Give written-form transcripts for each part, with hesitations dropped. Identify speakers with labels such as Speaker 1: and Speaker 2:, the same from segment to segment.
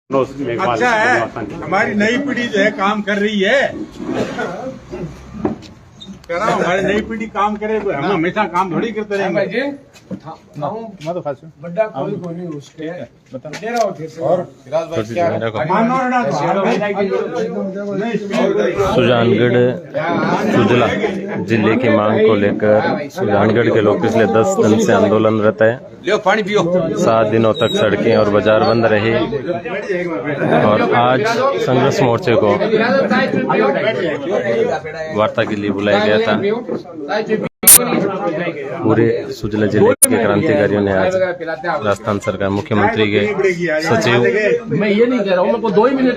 Speaker 1: अच्छा है, हमारी नई पीढ़ी जो है काम कर रही है। कह रहा हूँ हमारी नई पीढ़ी काम करे, हम हमेशा काम थोड़ी करते रहेंगे।
Speaker 2: बड़ा कोई नहीं उसके दे रहा हूँ। और
Speaker 3: सुजानगढ़ सुजला जिले की मांग को लेकर सुजानगढ़ के लोग पिछले 10 दिन से आंदोलनरत है। 7 दिनों तक सड़कें और बाजार बंद रहे और आज संघर्ष मोर्चे को वार्ता के लिए बुलाया गया था। पूरे सुजला जिले के क्रांतिकारियों ने आज राजस्थान सरकार मुख्यमंत्री के सचिव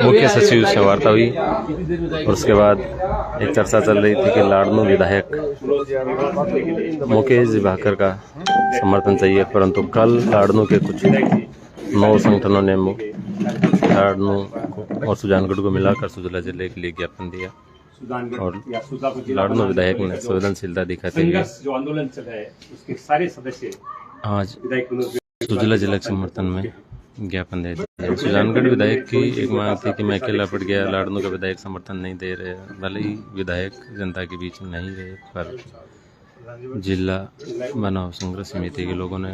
Speaker 3: मुख्य सचिव से वार्ता हुई और उसके बाद एक चर्चा चल रही थी कि लाडनू विधायक मुकेश भाकर का समर्थन चाहिए, परंतु कल लाडनू के कुछ 9 संगठनों ने लाडनू और सुजानगढ़ को मिलाकर सुजला जिले के लिए ज्ञापन दिया और लाडनू विधायक ने संवेदनशीलता दिखाते हुए
Speaker 4: जो आंदोलन चल रहा है उसके सारे सदस्य
Speaker 3: आज सुजला जिला के समर्थन में ज्ञापन दे दिया। सुजानगढ़ विधायक की एक मांग थी कि मैं अकेला पड़ गया, लाडनू का विधायक समर्थन नहीं दे रहे। भले ही विधायक जनता के बीच नहीं रहे, पर जिला मानव संघर्ष समिति के लोगों ने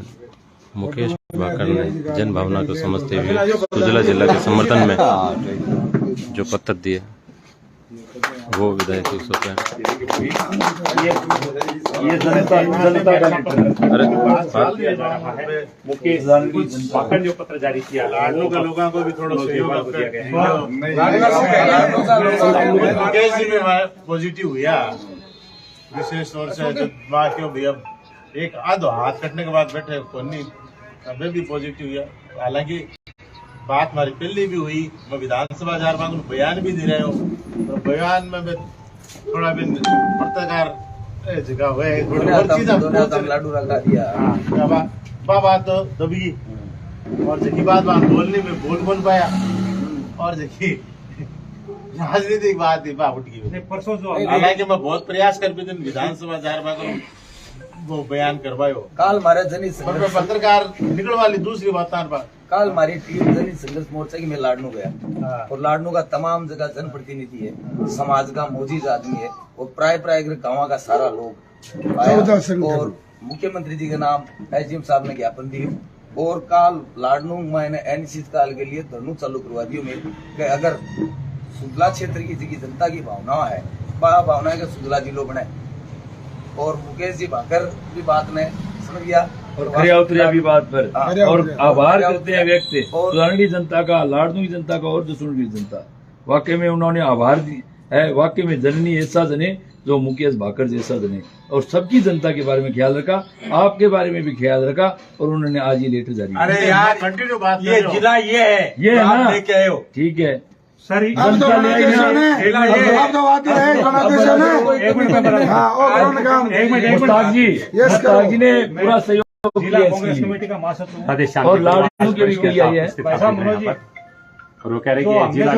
Speaker 3: मुकेश भाकर ने जन भावना को समझते हुए सुजला जिला के समर्थन में जो पत्र दिए वो विधायक सोचा
Speaker 4: मुकेश भाकर जो पत्र जारी किया, लाडनू के लोगों को भी थोड़ा सहयोग दिया गया।
Speaker 1: मुकेश जी में पॉजिटिव हुआ विशेष तौर से क्यों भैया एक आधो हाथ कटने के बाद बैठे कोनी तबे भी पॉजिटिव हुआ। हालांकि बात हमारी पहले भी हुई, मैं विधानसभा जा रहा हूँ, बयान भी दे रहे हो, तो बयान में मैं थोड़ा भी पत्रकार जगह हुए थोड़ी और चीज लाडू रखा दिया बाबा तो दबी और जगी बात बोलने में बोल पाया और जगी राजनीतिक बात थी उठ गई परसों जो। हालांकि मैं बहुत प्रयास कर भी विधानसभा जा रहा हूँ वो बयान करवायो
Speaker 5: काल मारे जनी
Speaker 1: पत्रकार निकल वाली दूसरी बात
Speaker 5: काल हमारी टीम जनी संघर्ष मोर्चा की मैं लाडनू गया और लाडनू का तमाम जगह जनप्रतिनिधि है, समाज का मोजीज आदमी है और प्राय गाँव का सारा लोग आया और मुख्यमंत्री जी के नाम एसडीएम साहब ने ज्ञापन दिए और काल लाडनू मैंने अनिश्चित काल के लिए धरनू चालू करवा दियो में कि अगर सुजला क्षेत्र की जनता की भावना है भावना है कि सुजला जिलो बने और मुकेश जी भाकर भी बात ने समझ गया
Speaker 6: और खरिया उतरिया भी बात पर और आभार करते हैं व्यक्त सुजानगढ़ जनता का, लाडनू की जनता का और जसुनगढ़ की जनता। वाकई में उन्होंने आभार है, वाकई में जननी ऐसा जने जो मुकेश भाकर जैसा जने और सबकी जनता के बारे में ख्याल रखा, आपके बारे में भी ख्याल रखा और उन्होंने आज ये लेटर जारी किया।
Speaker 1: अरे यार कंटिन्यू बात,
Speaker 4: ये जिला ये है
Speaker 6: ना,
Speaker 4: लेके आए हो
Speaker 6: ठीक है
Speaker 4: सर।
Speaker 6: मुस्ताक जी ने पूरा सहयोग
Speaker 4: जिला कांग्रेस कमेटी का महासचिव
Speaker 6: और लाडनू के भी किया है।
Speaker 4: और वो कह रहे कि जिला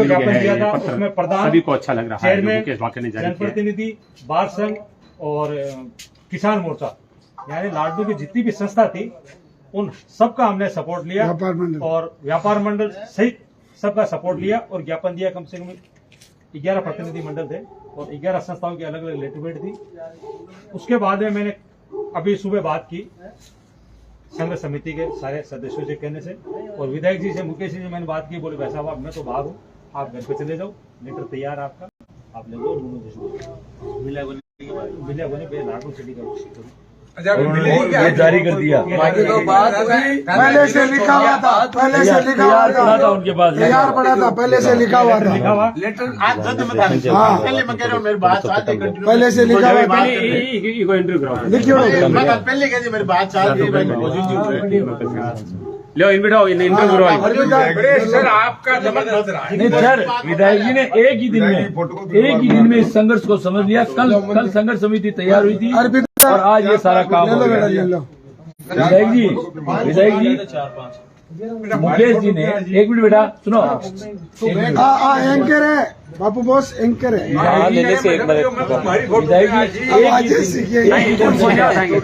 Speaker 4: उसमें प्रधान सभी को अच्छा लग रहा है मुकेश भाकर ने जारी किया। जनप्रतिनिधि, बार संघ और किसान मोर्चा यानी लाडनू की जितनी भी संस्था थी उन सबका हमने सपोर्ट लिया और व्यापार मंडल सहित सबका सपोर्ट लिया और ज्ञापन दिया। कम से कम 11 प्रतिनिधि मंडल थे और 11 संस्थाओं की अलग अलग लेटर थी। उसके बाद में मैंने अभी सुबह बात की संघ समिति के सारे सदस्यों से कहने से और विधायक जी से, मुकेश जी से मैंने बात की। बोले भाई साहब मैं तो बाहर हूँ, आप घर पे चले जाओ, लेटर तैयार आपका, आप ले जाओ। मिला लाडनू सिटी का
Speaker 6: उन्होंने जारी कर दिया।
Speaker 5: पहले से लिखा हुआ था
Speaker 6: उनके पास
Speaker 5: तैयार पड़ा था, पहले से लिखा हुआ था
Speaker 1: लेटर आज जद में था। पहले मैं कह रहा हूँ मेरी बात
Speaker 5: पहले से लिखा हुआ था।
Speaker 1: पहले कह दी मेरी बात
Speaker 4: लो इन बिठाओ इंटरव्यू
Speaker 1: सर आपका
Speaker 6: नहीं सर, विधायक जी ने एक ही दिन में इस संघर्ष को समझ लिया। कल संघर्ष समिति तैयार हुई थी और आज ये सारा काम हो गया। विधायक जी मुकेश जी ने एक मिनट बेटा सुनो,
Speaker 2: बापू बॉस एंकर है
Speaker 3: हाँ लेने से एक बार
Speaker 6: विधायक जी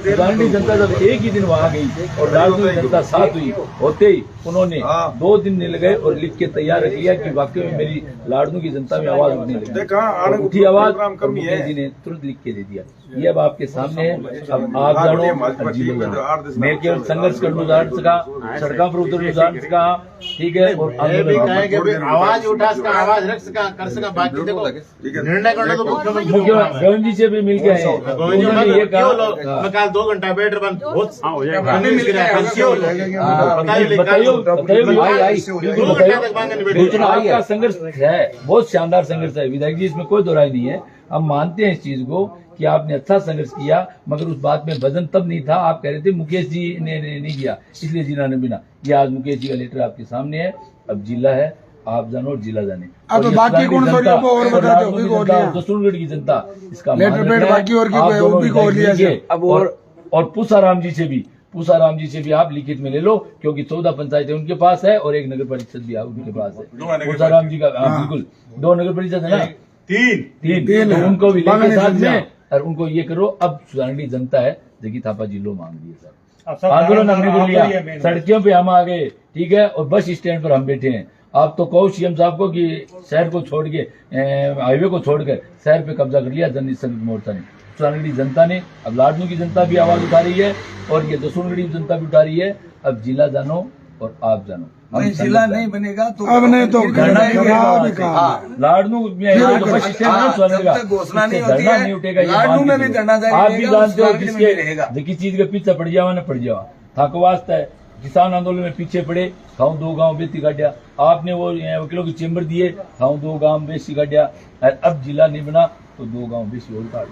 Speaker 6: सुधारणी जनता जब एक ही दिन वहाँ गई और लाडनू की जनता साथ हुई होते ही उन्होंने 2 दिन नहीं लगे और लिख के तैयार रख लिया कि वाकई में मेरी लाडनू की जनता में आवाज उठने लगी। उठी आवाज और मुखिया जी ने तुरंत लिख के दे दिया। ये अब आपके सामने है। अब आप जानो और जी लो जानो। मैं केवल संघर्ष करना उदाहरण सका, सड़कों पर उतर उदाहरण सका, ठीक है। और
Speaker 1: आवाज उठा सका, आवाज रख सका, कर सका। बाकी देखो निर्णय करना तो मुख्यमंत्री
Speaker 6: गोविंद जी से भी मिल के आए। उन्होंने ये कहा
Speaker 1: मैं कल 2 घंटा बैठ बंद बहुत
Speaker 3: हो जाएगा।
Speaker 6: आपका संघर्ष है, बहुत शानदार संघर्ष है विधायक जी, इसमें कोई दो राय नहीं है। हम मानते हैं इस चीज को कि आपने अच्छा संघर्ष किया, मगर उस बात में वजन तब नहीं था। आप कह रहे थे मुकेश जी ने नहीं किया इसलिए जिला ने बिना। ये आज मुकेश जी का लेटर आपके सामने है। अब जिला है, आप जानो और जिला जाने।
Speaker 2: अब बाकी कौन सा और बता दो
Speaker 6: दसूरगढ़ की जनता इसका
Speaker 2: लेटर बाकी और
Speaker 6: और पूसाराम जी से भी आप लिखित में ले लो, क्योंकि 14 पंचायतें उनके पास है और एक नगर परिषद भी उनके पास है। पूसाराम जी का बिल्कुल 2 नगर परिषद है ना, 3 तो उनको भी लेके साथ में और उनको ये करो। अब सुधारणी जनता है, जगी थापा जिलो मांग दिए सर, आंदोलन हमने कर लिया, सड़कों पे हम आ गए, ठीक है। और बस स्टैंड पर हम बैठे हैं। आप तो कहो सीएम साहब को कि शहर को छोड़ के हाईवे को छोड़कर शहर पे कब्जा कर लिया जनता संघर्ष मोर्चा ने, सुधारणी जनता ने। अब लाडनू की जनता भी आवाज उठा रही है और ये दसूरगढ़ की जनता भी उठा रही है। अब जिला जानो और आप जानो।
Speaker 5: जिला नहीं बनेगा तो
Speaker 2: अब नहीं तो
Speaker 6: लाडनू
Speaker 5: घोषणा नहीं होती है,
Speaker 6: नहीं उठेगा।
Speaker 5: लाडनू में भी धरना जारी
Speaker 6: आप भी
Speaker 5: रहेगा,
Speaker 6: जानते हो
Speaker 5: सुधारणी में भी रहेगा।
Speaker 6: किस चीज के पीछे पड़ जावा ना पड़ जावा। थक वास्ता है, किसान आंदोलन में पीछे पड़े, खाऊं 2 गांव बेची काटिया। आपने वो वकीलों के चेंबर दिए, खाऊं 2 गांव बेची काटिया। अब जिला नहीं बना तो 2 गांव बेची और काट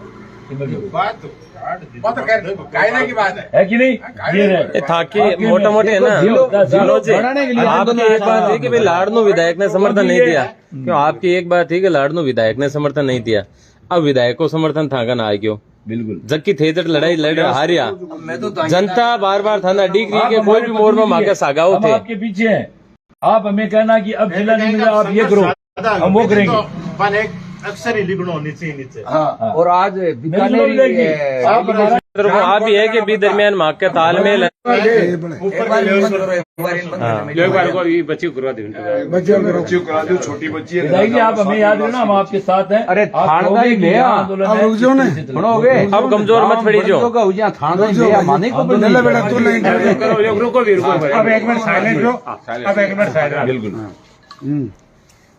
Speaker 1: कायदे की बात
Speaker 6: है कि नहीं। ये
Speaker 3: था कि मोटा मोटे है ना जिलों से आपकी एक बात है कि भाई लाडनू विधायक ने समर्थन नहीं दिया, क्यों आपकी एक बात थी कि लाडनू विधायक ने समर्थन नहीं दिया। अब विधायक को समर्थन था का ना आए क्यों,
Speaker 6: बिल्कुल
Speaker 3: जबकि थे लड़ाई लड़ हारिया जनता बार थाना डिग्री के कोई भी मोड़ में मांगे सागाओ थे।
Speaker 6: आपके पीछे हैं। आप हमें कहना कि अब जिला नहीं मिला, आप ये करो, हम वो करेंगे।
Speaker 1: अक्सर ही लिखना नीचे
Speaker 5: हाँ। और आज बीकानेर
Speaker 3: आप भी है कि भी दरमियान मांग के तालमेल
Speaker 2: छोटी बच्ची
Speaker 6: है। आप हमें याद रखना, हम आपके साथ हैं।
Speaker 2: अरे
Speaker 6: आंदोलन
Speaker 3: अब कमजोर मत पड़ी जो
Speaker 2: अब 1 मिनट साइलेंट
Speaker 6: बिल्कुल।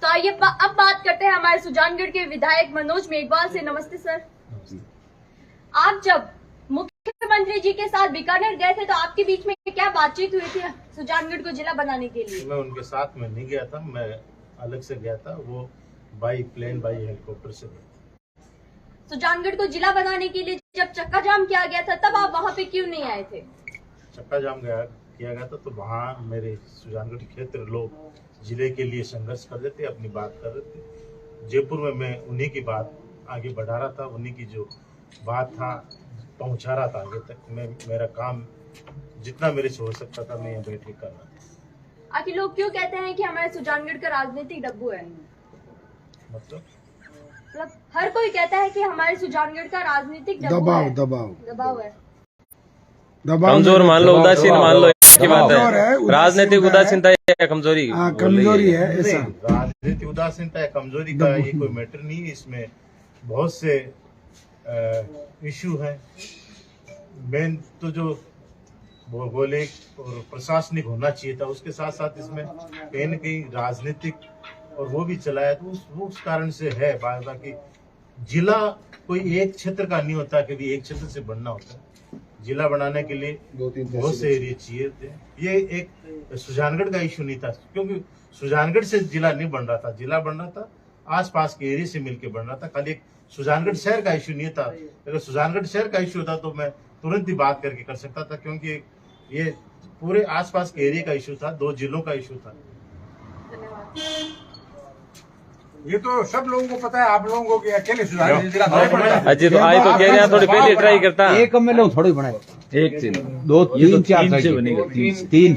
Speaker 7: तो आइए अब बात करते हैं हमारे सुजानगढ़ के विधायक मनोज मेघवाल से। नमस्ते सर। आप जब मुख्यमंत्री जी के साथ बीकानेर गए थे तो आपके बीच में क्या बातचीत हुई थी सुजानगढ़ को जिला बनाने के लिए?
Speaker 1: मैं उनके साथ में नहीं गया था, मैं अलग से गया था। वो बाई हेलीकॉप्टर से गए।
Speaker 7: सुजानगढ़ को जिला बनाने के लिए जब चक्का जाम किया गया था तब आप वहाँ पे क्यों नहीं आए थे?
Speaker 1: चक्का जाम किया गया था तो वहाँ मेरे सुजानगढ़ क्षेत्र लोग जिले के लिए संघर्ष कर रहे थे, अपनी बात कर रहे थे। जयपुर में मैं उन्हीं की बात आगे बढ़ा रहा था, उन्हीं की जो बात था पहुंचा रहा था आगे तक। मैं मेरा काम जितना मेरे से हो सकता था मैं यहाँ बैठ के कर रहा था।
Speaker 7: आखिर लोग क्यों कहते हैं कि हमारे सुजानगढ़ का राजनीतिक डब्बू है? मतलब हर कोई कहता है कि हमारे सुजानगढ़ का राजनीतिक दबाव है।
Speaker 3: कमजोर मान लो, उदासीन मान लो, की बात है। राजनीतिक उदासीनता या कमजोरी
Speaker 2: है ऐसा।
Speaker 1: राजनीतिक उदासीनता या कमजोरी का ये कोई मैटर नहीं है। इसमें बहुत से इशू है। मेन तो जो भौगोलिक और प्रशासनिक होना चाहिए था, उसके साथ साथ इसमें कहीं न कहीं राजनीतिक और वो भी चलाया, तो उस कारण से है। बाकी जिला कोई एक क्षेत्र का नहीं होता, कभी एक क्षेत्र से बनना होता है। जिला बनाने के लिए बहुत से एरिया चाहिए थे। ये एक सुजानगढ़ का इशू नहीं था, क्योंकि सुजानगढ़ से जिला नहीं बन रहा था, जिला बन रहा था आसपास के एरिया से मिलकर बन रहा था। खाली एक सुजानगढ़ शहर का इशू नहीं था। अगर सुजानगढ़ शहर का इशू होता तो मैं तुरंत ही बात करके कर सकता था, क्योंकि ये पूरे आसपास के एरिया का इशू था, 2 जिलों का इशू था।
Speaker 2: ये तो सब लोगों को पता है, आप लोगों को कि अकेले सुधार जिला
Speaker 3: अजी तो आई तो कह रहे हैं थोड़ी पहले ट्राई करता
Speaker 8: एक में लोग थोड़ी बनाए,
Speaker 6: 1 से
Speaker 8: 2 3 4
Speaker 6: से बनेगा, 3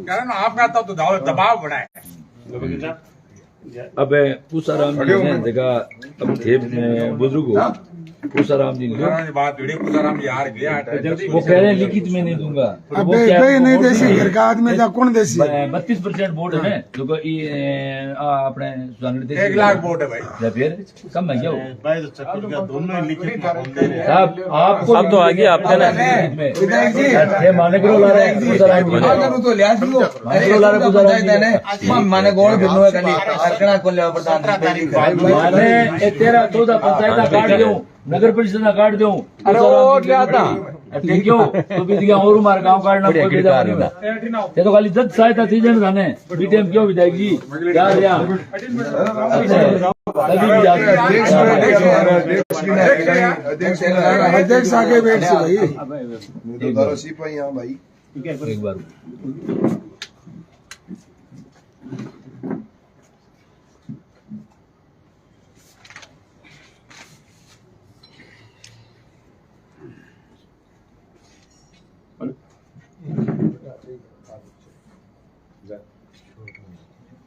Speaker 2: कारण आपका तो दबाव बढ़ा है।
Speaker 6: अब पूसाराम जी ने जगह अब थे बुजुर्ग हो पूसाराम जी ने
Speaker 2: पुरानी बात भिड़ी पुराराम जी हार गया
Speaker 6: वो कह रहे हैं लिखित में नहीं दूंगा
Speaker 9: अब नहीं देसी घर का आदमी जा कौन देसी
Speaker 6: 32% वोट है ना जो अपने सुजानगढ़
Speaker 2: 1 लाख वोट है भाई
Speaker 6: या फिर कम है क्या वो
Speaker 1: भाई तो चक्कर का दोनों ही लिखित में बोल दे रहे हैं।
Speaker 6: साहब आपको
Speaker 3: सब तो आगे आपका ना
Speaker 5: विधायक जी
Speaker 6: माने करो ला रहे हैं पूसाराम जी
Speaker 5: माने तो लिया जी अरे ला रहे पूसाराम जी ने माने गोल बिनो है कली अरकणा को ले प्रधान
Speaker 6: माने 13-14 पंचायत काट दूं नगर परिषद ना काट दूं
Speaker 8: अरे वो क्या था
Speaker 6: क्यों तो भी दिया और हमारे गांव काटना कोई बेजा नहीं ये तो खाली जज सहायता थी जन जाने बीटीएम क्यों विधायक जी क्या रिया
Speaker 9: अध्यक्ष आगे बैठ से भाई
Speaker 6: एक बार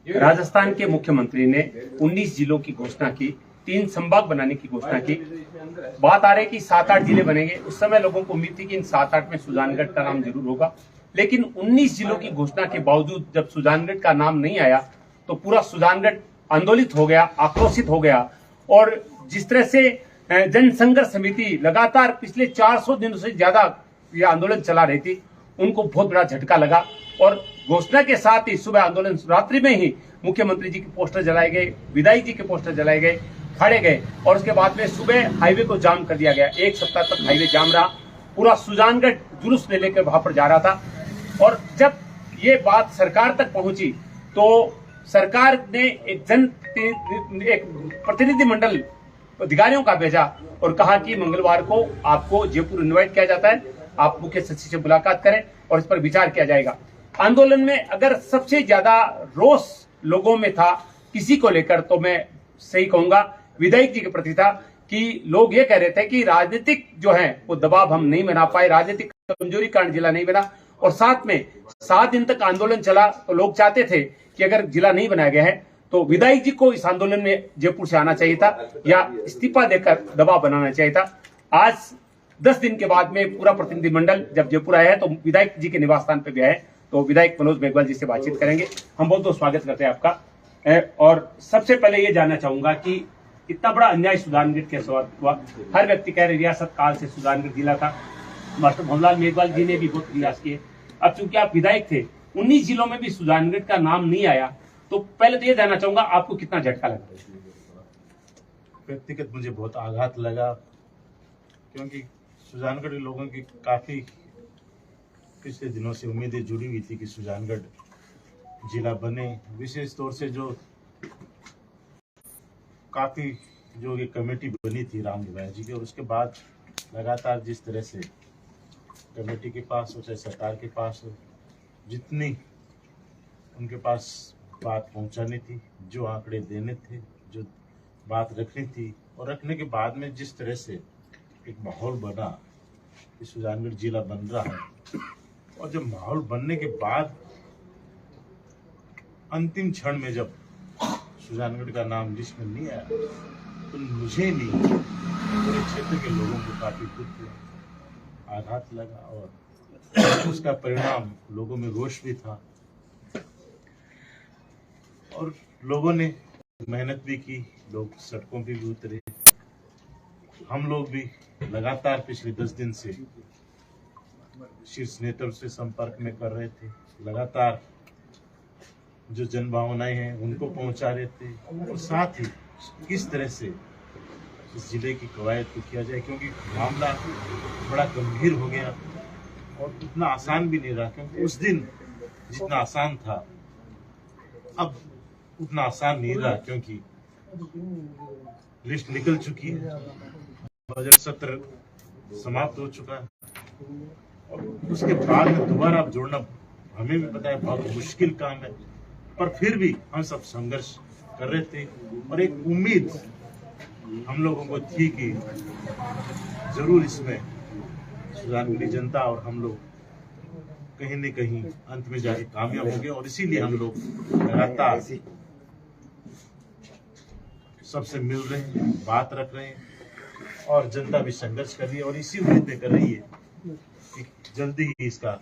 Speaker 10: राजस्थान के मुख्यमंत्री ने 19 जिलों की घोषणा की, 3 संभाग बनाने की घोषणा की। बात आ रही कि 7-8 जिले बनेंगे। उस समय लोगों को उम्मीद थी कि इन 7-8 में सुजानगढ़ का नाम जरूर होगा, लेकिन 19 जिलों की घोषणा के बावजूद जब सुजानगढ़ का नाम नहीं आया तो पूरा सुजानगढ़ आंदोलित हो गया, आक्रोशित हो गया। और जिस तरह से जनसंघर्ष समिति लगातार पिछले 400 दिनों से ज्यादा यह आंदोलन चला रही थी, उनको बहुत बड़ा झटका लगा और घोषणा के साथ ही सुबह आंदोलन रात्रि में ही मुख्यमंत्री जी के पोस्टर जलाए गए, विधायक जी के पोस्टर जलाए गए, खड़े गए और उसके बाद में सुबह हाईवे को जाम कर दिया गया। 1 सप्ताह तक हाईवे जाम रहा। पूरा सुजानगढ़ जुलूस ले लेकर वहां पर जा रहा था। और जब ये बात सरकार तक पहुंची तो सरकार ने एक प्रतिनिधि मंडल अधिकारियों का भेजा और कहा कि मंगलवार को आपको जयपुर इन्वाइट किया जाता है, आप मुख्य सचिव से मुलाकात करें और इस पर विचार किया जाएगा। आंदोलन में अगर सबसे ज्यादा रोष लोगों में था किसी को लेकर तो मैं सही कहूंगा विधायक जी के प्रति था कि लोग ये कह रहे थे कि राजनीतिक जो है वो दबाव हम नहीं बना पाए, राजनीतिक कमजोरी कारण जिला नहीं बना। और साथ में 7 दिन तक आंदोलन चला तो लोग चाहते थे कि अगर जिला नहीं बनाया गया है तो विधायक जी को इस आंदोलन में जयपुर से आना चाहिए था या इस्तीफा देकर दबाव बनाना चाहिए था। आज 10 दिन के बाद में पूरा प्रतिनिधिमंडल जब जयपुर आया है तो विधायक जी के निवास स्थान पर गया है, तो विधायक मनोज मेघवाल जी से बातचीत करेंगे। हम बहुत बहुत स्वागत करते हैं आपका। और सबसे पहले ये जानना चाहूंगा कि इतना बड़ा अन्याय सुजानगढ़ के साथ हुआ। हर व्यक्ति कह रहे रियासत काल से सुजानगढ़ जिला था। मास्टर भवनलाल मेघवाल जी ने भी बहुत प्रयास किए। अब चूंकि आप विधायक थे, 19 जिलों में भी सुजानगढ़ का नाम नहीं आया, तो पहले तो ये जानना चाहूंगा आपको कितना झटका लगा?
Speaker 1: व्यक्तिगत मुझे बहुत आघात लगा, क्योंकि सुजानगढ़ के लोगों की काफी पिछले दिनों से उम्मीदें जुड़ी हुई थी कि सुजानगढ़ जिला बने। विशेष तौर से जो काफी जो ये कमेटी बनी थी राम विवाह जी की, और उसके बाद लगातार जिस तरह से कमेटी के पास हो चाहे सरकार के पास हो, जितनी उनके पास बात पहुंचानी थी, जो आंकड़े देने थे, जो बात रखनी थी, और रखने के बाद में जिस तरह से एक माहौल बना कि सुजानगढ़ जिला बन रहा है, और जब माहौल बनने के बाद अंतिम क्षण में जब सुजानगढ़ का नाम लिस्ट में नहीं आया तो मुझे नहीं, पूरे क्षेत्र के लोगों को काफी दुख हुआ, आघात लगा, और उसका परिणाम लोगों में रोष भी था। और लोगों ने मेहनत भी की, लोग सड़कों पे भी उतरे। हम लोग भी लगातार पिछले 10 दिन से शीर्ष नेतृत्व से संपर्क में कर रहे थे, लगातार जो जन भावनाएं हैं उनको पहुंचा रहे थे, और साथ ही किस तरह से इस जिले की कवायद को किया जाए, क्योंकि मामला बड़ा गंभीर हो गया और उतना आसान भी नहीं रहा। क्योंकि उस दिन जितना आसान था अब उतना आसान नहीं रहा, क्योंकि लिस्ट निकल चुकी है, बजट सत्र समाप्त हो चुका है, और उसके बाद में दोबारा अब जोड़ना हमें भी पता है बहुत मुश्किल काम है, पर फिर भी हम सब संघर्ष कर रहे थे। और एक उम्मीद हम लोगों को थी कि जरूर इसमें सुजानगढ़ जनता और हम लोग कहीं न कहीं अंत में जाके कामयाब होंगे, और इसीलिए हम लोग लगातार सबसे मिल रहे हैं, बात रख रहे हैं और जनता भी संघर्ष कर रही है और इसी उम्मीद में कर रही है कि जल्दी ही इसका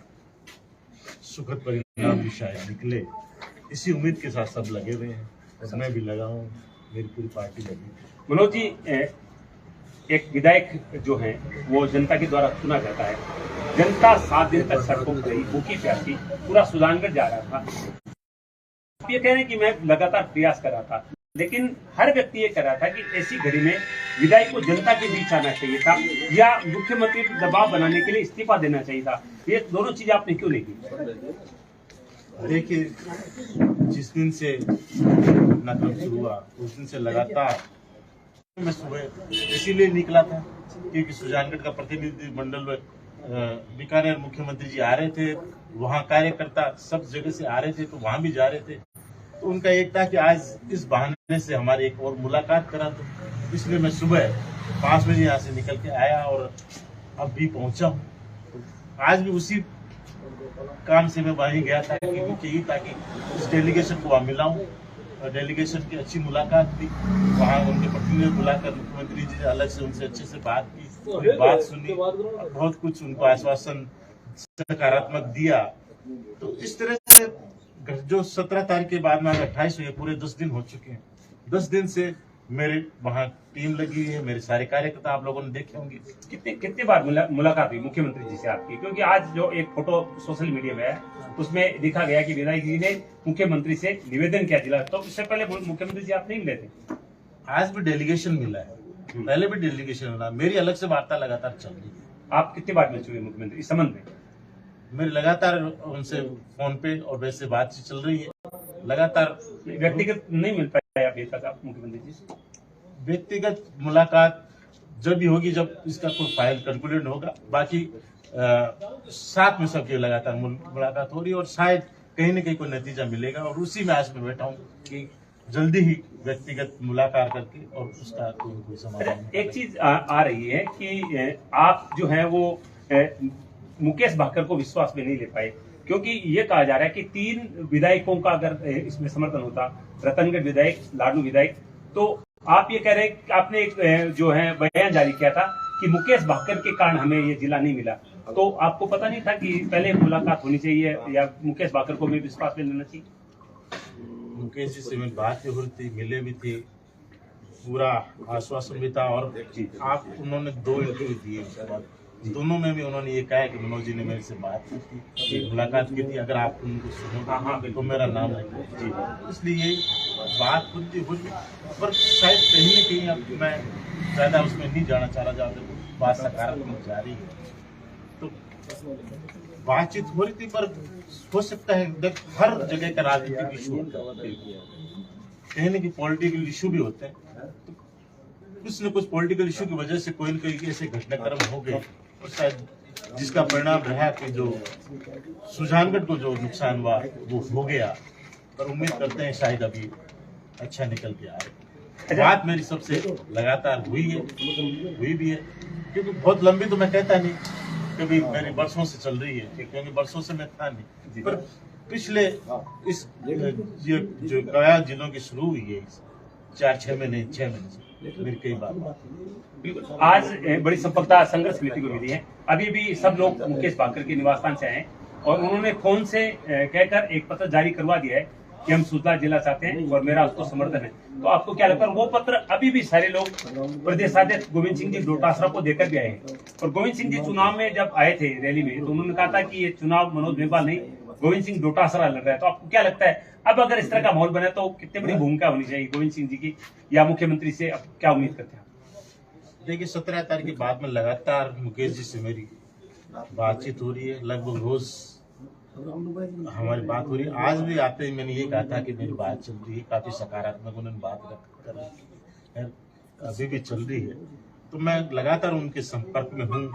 Speaker 1: सुखद परिणाम भी शायद निकले। इसी उम्मीद के साथ सब लगे हुए हैं और मैं भी लगा हूँ, मेरी पूरी पार्टी लगी।
Speaker 10: मनोज जी, एक विधायक जो है वो जनता के द्वारा चुना जाता है। जनता 7 दिन तक सड़कों पर रही, भूखी प्यासी, पूरा सुजानगढ़ जा रहा था। आप ये कह रहे हैं कि मैं लगातार प्रयास कर रहा था, लेकिन हर व्यक्ति ये कह रहा था कि ऐसी घड़ी में विधायक को जनता के बीच आना चाहिए था या मुख्यमंत्री पर दबाव बनाने के लिए इस्तीफा देना चाहिए था। ये दोनों चीजें आपने क्यों नहीं की?
Speaker 1: देखिए, जिस दिन से अपना काम शुरू हुआ उस दिन से लगातार मैं सुबह इसीलिए निकला था क्योंकि सुजानगढ़ का प्रतिनिधि मंडल बीकानेर मुख्यमंत्री जी आ रहे थे, वहाँ कार्यकर्ता सब जगह से आ रहे थे तो वहाँ भी जा रहे थे। तो उनका एक था कि आज इस बहाने से हमारी एक और मुलाकात करा, तो इसलिए मैं सुबह 5 बजे यहाँ से निकल के आया और अब भी पहुंचा हूँ। आज भी उसी काम से मैं वहीं गया था क्योंकि यही ताकि उस डेलीगेशन को वहाँ मिलाऊं और डेलीगेशन की अच्छी मुलाकात थी। वहाँ उनके प्रतिनिधि बुलाकर मुख्यमंत्री जी ने अलग से उनसे अच्छे से बात की, बात सुनी, बहुत कुछ उनको आश्वासन सकारात्मक दिया। तो इस तरह से जो 17 तारीख के बाद में 28 हुए, पूरे 10 दिन हो चुके हैं। 10 दिन से मेरे वहाँ टीम लगी है, मेरे सारे कार्यकर्ता आप लोगों ने देखे होंगे।
Speaker 10: कितने बार मुलाकात हुई मुख्यमंत्री जी से आपकी? क्योंकि आज जो एक फोटो सोशल मीडिया में है उसमें दिखा गया कि विधायक जी ने मुख्यमंत्री से निवेदन किया जिला, तो इससे पहले मुख्यमंत्री जी आप नहीं मिले थे?
Speaker 1: आज भी डेलीगेशन मिला है, पहले भी डेलीगेशन मिला, मेरी अलग से वार्ता लगातार चल रही है।
Speaker 10: आप कितनी बार मिल चुके मुख्यमंत्री इस संबंध में?
Speaker 1: मेरी लगातार उनसे फोन पे और वैसे बातचीत चल रही है लगातार।
Speaker 10: व्यक्तिगत नहीं मिल पाया अभी तक आप मुख्यमंत्री जी से?
Speaker 1: व्यक्तिगत मुलाकात जब भी होगी, जब इसका कोई फाइल कंक्लूडेड होगा। बाकी साथ में सबकी लगातार मुलाकात हो रही है और शायद कहीं न कहीं कोई नतीजा मिलेगा और उसी में आज मैं बैठा हूँ कि जल्दी ही व्यक्तिगत मुलाकात करके और उसका कोई समाधान।
Speaker 10: एक चीज आ रही है कि आप जो है वो मुकेश भाकर को विश्वास में नहीं ले पाए, क्योंकि ये कहा जा रहा है कि 3 विधायकों का अगर इसमें समर्थन होता, रतनगढ़ विधायक, लाडनू विधायक, तो आप ये कह रहे हैं कि आपने एक जो है बयान जारी किया था कि मुकेश भाकर के कारण हमें ये जिला नहीं मिला। तो आपको पता नहीं था कि पहले मुलाकात होनी चाहिए या मुकेश भाकर को भी विश्वास में लेना चाहिए?
Speaker 1: मुकेश जी से मेरी बात भी हुई थी, मिले भी थे, पूरा आश्वासन भी था और आप उन्होंने 2 इंटरव्यू दिए उसके बाद, दोनों में भी उन्होंने ये कहा कि मनोज जी ने मेरे से बात की थी, मुलाकात की थी, अगर आप उनको सुनो तो मेरा नाम है जी। इसलिए ये बात खुद हुई, पर शायद कहीं न कहीं अब मैं ज्यादा उसमें नहीं जाना चाह रहा, ज्यादा बात सकारात्मक जा रही है। तो बातचीत हो रही थी, पर हो सकता है हर जगह का राजनीतिक इशू होता है, कहीं न कहीं पॉलिटिकल इशू भी होते हैं, तो कुछ न कुछ पॉलिटिकल इशू की वजह से कोई न कोई ऐसे घटनाक्रम हो गए और शायद जिसका परिणाम रहा कि जो सुजानगढ़ को जो नुकसान हुआ वो हो गया। पर उम्मीद करते हैं शायद अभी अच्छा निकल के आए। बात मेरी सबसे लगातार हुई भी है क्योंकि बहुत लंबी तो मैं कहता नहीं, कभी मेरी बरसों से चल रही है, क्योंकि बरसों से मैं था नहीं, पर पिछले इस ये जो गया जिलों की शुरू हुई है 4-6 महीने 6 महीने से मेरी कई बात।
Speaker 10: आज बड़ी सफलता संघर्ष समिति को मिली है। अभी भी सब लोग मुकेश भाकर के निवास स्थान से आए और उन्होंने फोन से कहकर एक पत्र जारी करवा दिया है कि हम सुजला जिला चाहते हैं और मेरा उसको समर्थन है। तो आपको क्या लगता है? वो पत्र अभी भी सारे लोग प्रदेशाध्यक्ष गोविंद सिंह जी डोटासरा को देकर भी आए हैं और गोविंद सिंह जी चुनाव में जब आए थे रैली में तो उन्होंने कहा था कि ये चुनाव मनोज मेघवाल नहीं, गोविंद सिंह डोटासरा लड़ रहा है। तो आपको क्या लगता है अब अगर इस तरह का माहौल बने तो कितनी बड़ी भूमिका होनी चाहिए गोविंद सिंह जी की, या मुख्यमंत्री से अब क्या उम्मीद करते हैं?
Speaker 1: देखिए, 17 तारीख के बाद में लगातार मुकेश जी से मेरी बातचीत हो रही है, लगभग रोज हमारी बात हो रही है। आज भी आते ही मैंने ये कहा था कि मेरी बात चल रही है, काफी सकारात्मक उन्होंने बात कर रही है, अभी भी चल रही है। तो मैं लगातार उनके संपर्क में हूँ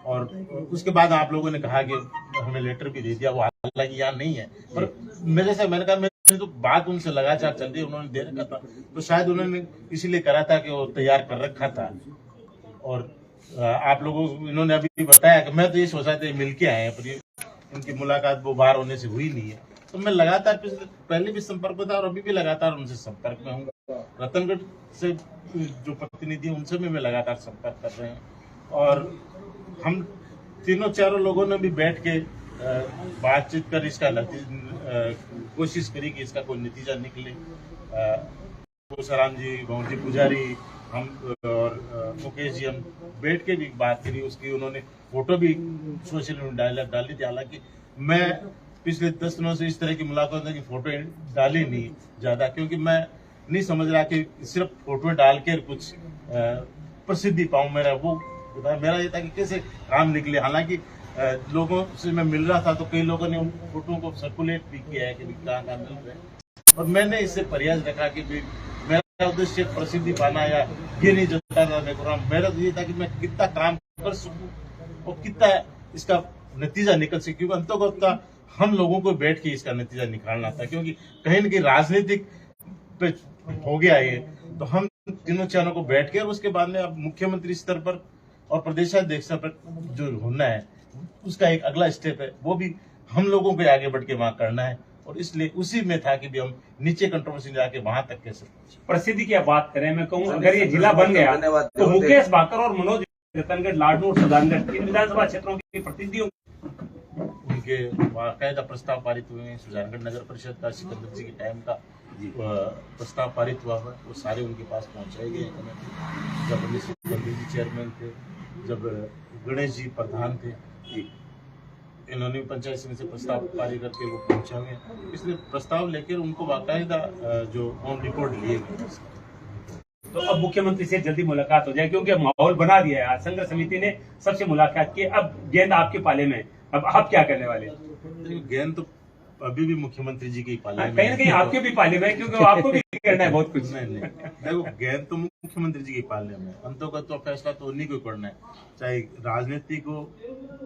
Speaker 1: और उसके बाद आप लोगों ने कहा कि हमें लेटर भी दे दिया, वो हालांकि यहाँ नहीं है, पर मैंने कहा मेरी तो बात उनसे लगातार चल रही है, उन्होंने दे रखा था, तो शायद उन्होंने इसीलिए करा था कि वो तैयार कर रखा था। और आप लोगों को इन्होंने अभी बताया कि मैं तो ये सोचा था मिल के आए हैं, पर उनकी मुलाकात वो बाहर होने से हुई नहीं है। तो मैं लगातार पहले भी संपर्क में था और अभी भी लगातार उनसे संपर्क में हूँ। रतनगढ़ से जो प्रतिनिधि उनसे भी मैं लगातार संपर्क कर रहे हैं और हम तीनों चारों लोगों ने भी बैठ के बातचीत कर इसका कोशिश करी कि इसका कोई नतीजा निकले। तुलसीराम जी, भवन जी पुजारी, हम और मुकेश जी हम बैठ के भी बात करी। उसकी उन्होंने फोटो भी सोशल मीडिया डाली थी। हालांकि मैं पिछले 10 दिनों से इस तरह की मुलाकातों की फोटो डाली नहीं ज्यादा, क्योंकि मैं नहीं समझ रहा कि सिर्फ फोटो डाल के कुछ प्रसिद्धि पाऊं। मेरा ये था कि कैसे काम निकले। हालांकि लोगों से मैं मिल रहा था तो कई लोगों ने उन फोटो को सर्कुलेट भी किया है कि कहाँ मिल रहे हैं, और मैंने इससे प्रयास रखा कि मेरा उद्देश्य प्रसिद्धि पाना या ये नहीं जताना मेरा तो ये था कि मैं कितना काम कर सकूं और कितना इसका नतीजा निकल सके, क्योंकि अंतोगत का हम लोगों को बैठ के इसका नतीजा निकालना था। क्योंकि कहीं न कहीं राजनीतिक पे हो गया ये, तो हम तीनों चारों को बैठ के और उसके बाद में अब मुख्यमंत्री स्तर पर और प्रदेशाध्यक्ष स्तर पर जो होना है उसका एक अगला स्टेप है, वो भी हम लोगों को आगे बढ़ के वहां करना है। और इसलिए उसी में था कि भी हम नीचे कंट्रोवर्सी जाके वहां तक कैसे पहुंचे।
Speaker 10: प्रसिद्धि की आप बात करें, मैं कहूँ अगर ये जिला बन गया तो मुकेश भाकर और मनोज रतनगढ़, लाडनू और सुजानगढ़ इन विधानसभा क्षेत्रों की प्रतिनिधियों
Speaker 1: उनके बाकायदा प्रस्ताव पारित हुए हैं। सुजानगढ़ नगर परिषद का सिकंदर जी के टाइम का प्रस्ताव पारित हुआ है, वो सारे उनके पास पहुंचाए गए हैं। जब सिकंदर जी चेयरमैन थे, जब गणेश जी प्रधान थे, इन्होंने पंचायत समिति से प्रस्ताव पारित करके वो पहुंचा हुए हैं। इसलिए प्रस्ताव लेकर उनको बाकायदा जो ऑन रिकॉर्ड लिए गए।
Speaker 10: तो अब मुख्यमंत्री से जल्दी मुलाकात हो जाए, क्योंकि माहौल बना दिया है। आज संघर्ष समिति ने सबसे मुलाकात की, अब गेंद आपके पाले में, अब आप क्या करने वाले?
Speaker 1: गेंद तो अभी भी मुख्यमंत्री जी के पाले में,
Speaker 10: कहीं ना कहीं आपके भी पाले में, क्योंकि आपको भी करना है बहुत कुछ।
Speaker 1: नहीं देखो, गेंद तो मुख्यमंत्री जी के पाले में, अंतोगत तो फैसला तो उन्हीं को करना है, चाहे राजनीति हो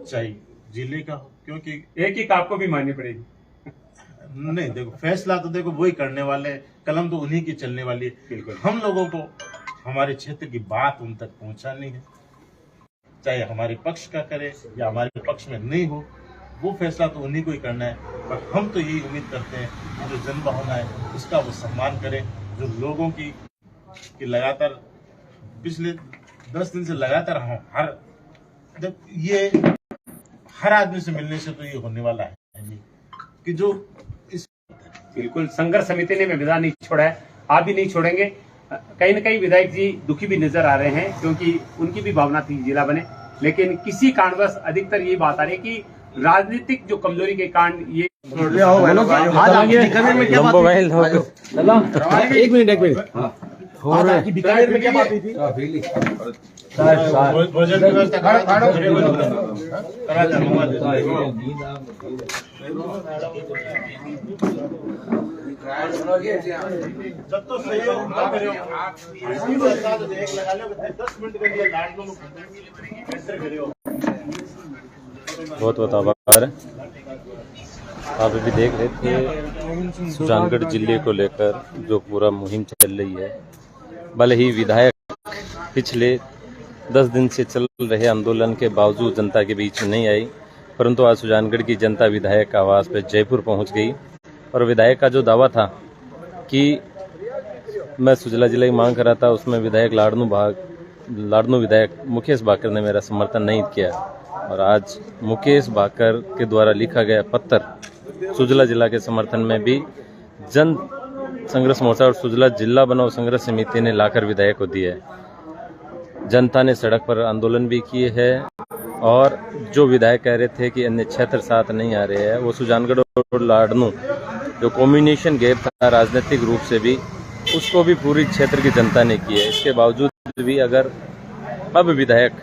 Speaker 1: चाहे जिले का हो, क्योंकि
Speaker 10: एक एक आपको भी माननी पड़ेगी।
Speaker 1: नहीं देखो, फैसला तो देखो वही करने वाले, कलम तो उन्हीं की चलने वाली है। बिल्कुल, हम लोगों को हमारे क्षेत्र की बात उन तक पहुंचानी है, चाहे हमारे पक्ष का करे या हमारे पक्ष में नहीं हो, वो फैसला तो उन्हीं को ही करना है। पर हम तो यही उम्मीद करते हैं कि जो जनभावना है उसका वो सम्मान करें। जो लोगों की लगातार पिछले 10 दिन से लगातार हर आदमी से मिलने से तो ये होने वाला है नहीं कि जो इस
Speaker 10: बिल्कुल संघर्ष समिति ने विधान नहीं छोड़ा है, आप भी नहीं छोड़ेंगे। कहीं न कहीं विधायक जी दुखी भी नजर आ रहे हैं, क्योंकि उनकी भी भावना थी जिला बने, लेकिन किसी कारणवश अधिकतर ये बात आ रही है कि राजनीतिक जो कमजोरी के कारण ये
Speaker 8: एक मिनट
Speaker 2: बीकानेर में क्या बात हुई थी?
Speaker 1: भोजन की व्यवस्था जब तो सहयोग ना करो, एक लगा लो 10 मिनट के लिए लाड लो,
Speaker 3: बहुत बहुत आभार है। आप अभी देख रहे थे सुजानगढ़ जिले को लेकर जो पूरा मुहिम चल रही है। भले ही विधायक पिछले 10 दिन से चल रहे आंदोलन के बावजूद जनता के बीच में नहीं आई, परंतु आज सुजानगढ़ की जनता विधायक आवास पर जयपुर पहुंच गई। और विधायक का जो दावा था कि मैं सुजला जिला की मांग कर रहा था, उसमें विधायक लाडनू विधायक मुकेश भाकर ने मेरा समर्थन नहीं किया। और आज मुकेश भाकर के द्वारा लिखा गया पत्र सुजला जिला के समर्थन में भी जन संघर्ष मोर्चा और सुजला जिला बनाओ संघर्ष समिति ने लाकर विधायक को दिया है। जनता ने सड़क पर आंदोलन भी किए हैं, और जो विधायक कह रहे थे कि अन्य क्षेत्र साथ नहीं आ रहे हैं, वो सुजानगढ़ और लाडनू जो कॉम्बिनेशन गैप था राजनीतिक रूप से भी, उसको भी पूरी क्षेत्र की जनता ने किया है। इसके बावजूद भी अगर अब विधायक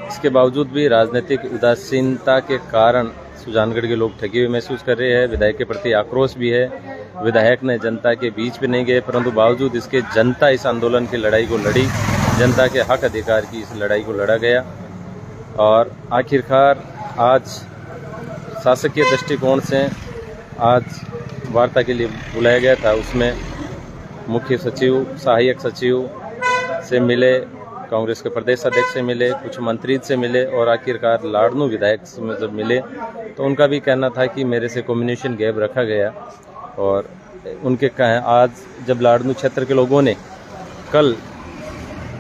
Speaker 3: इसके बावजूद भी राजनीतिक उदासीनता के कारण सुजानगढ़ के लोग ठगे हुए महसूस कर रहे हैं। विधायक के प्रति आक्रोश भी है। विधायक ने जनता के बीच भी नहीं गए, परंतु बावजूद इसके जनता इस आंदोलन की लड़ाई को लड़ी, जनता के हक अधिकार की इस लड़ाई को लड़ा गया। और आखिरकार आज शासकीय दृष्टिकोण से आज वार्ता के लिए बुलाया गया था, उसमें मुख्य सचिव, सहायक सचिव से मिले, कांग्रेस के प्रदेश अध्यक्ष से मिले, कुछ मंत्री से मिले, और आखिरकार लाडनू विधायक से जब मिले तो उनका भी कहना था कि मेरे से कम्युनिकेशन गैप रखा गया और उनके आज जब लाडनू क्षेत्र के लोगों ने कल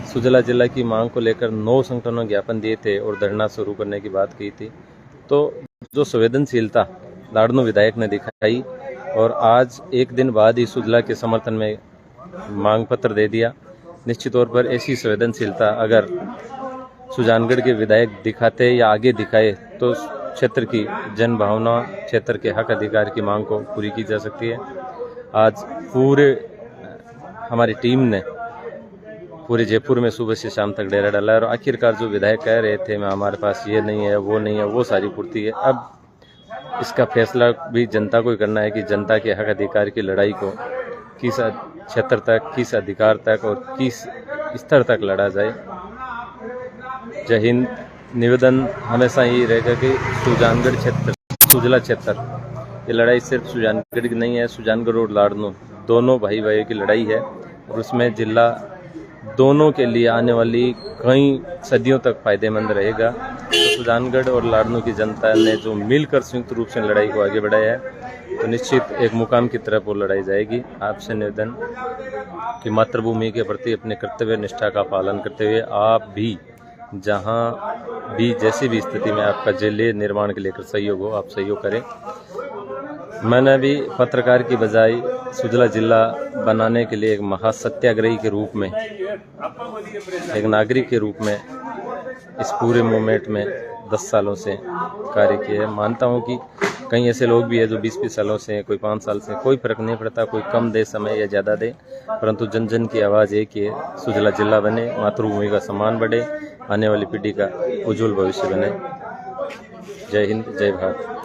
Speaker 3: सुजला जिला की मांग को लेकर 9 संगठनों ज्ञापन दिए थे और धरना शुरू करने की बात की थी, तो जो संवेदनशीलता लाडनू विधायक ने दिखाई और आज एक दिन बाद ही सुजला के समर्थन में मांग पत्र दे दिया, निश्चित तौर पर ऐसी संवेदनशीलता अगर सुजानगढ़ के विधायक दिखाते या आगे दिखाए तो क्षेत्र की जन भावना, क्षेत्र के हक अधिकार की मांग को पूरी की जा सकती है। आज पूरे हमारी टीम ने पूरे जयपुर में सुबह से शाम तक डेरा डाला है और आखिरकार जो विधायक कह रहे थे मैं हमारे पास ये नहीं है वो नहीं है, वो सारी पूर्ति है। अब इसका फैसला भी जनता को ही करना है कि जनता के हक अधिकार की लड़ाई को किस क्षेत्र तक, किस अधिकार तक और किस स्तर तक लड़ा जाए। जय हिंद। निवेदन हमेशा यही रहेगा कि सुजानगढ़ क्षेत्र, सुजला क्षेत्र, ये लड़ाई सिर्फ सुजानगढ़ की नहीं है, सुजानगढ़ और लाडनू दोनों भाई भाइयों की लड़ाई है और उसमें जिला दोनों के लिए आने वाली कई सदियों तक फायदेमंद रहेगा। तो सुजानगढ़ और लाडनू की जनता ने जो मिलकर संयुक्त रूप से लड़ाई को आगे बढ़ाया है तो निश्चित एक मुकाम की तरफ वो लड़ाई जाएगी। आपसे निवेदन कि मातृभूमि के प्रति अपने कर्तव्य निष्ठा का पालन करते हुए आप भी जहां भी जैसी भी स्थिति में आपका जिले निर्माण के लेकर सहयोग हो, आप सहयोग करें। मैंने भी पत्रकार की बजाय सुजला जिला बनाने के लिए एक महासत्याग्रही के रूप में, एक नागरिक के रूप में इस पूरे मूवमेंट में 10 सालों से कार्य किया है। मानता हूं कि कई ऐसे लोग भी हैं जो 20-20 सालों से, कोई 5 साल से, कोई फर्क नहीं पड़ता, कोई कम दे समय या ज़्यादा दे, परंतु जन जन की आवाज़ एक ही है, सुजला जिला बने, मातृभूमि का सम्मान बढ़े, आने वाली पीढ़ी का उज्जवल भविष्य बने। जय हिंद, जय भारत।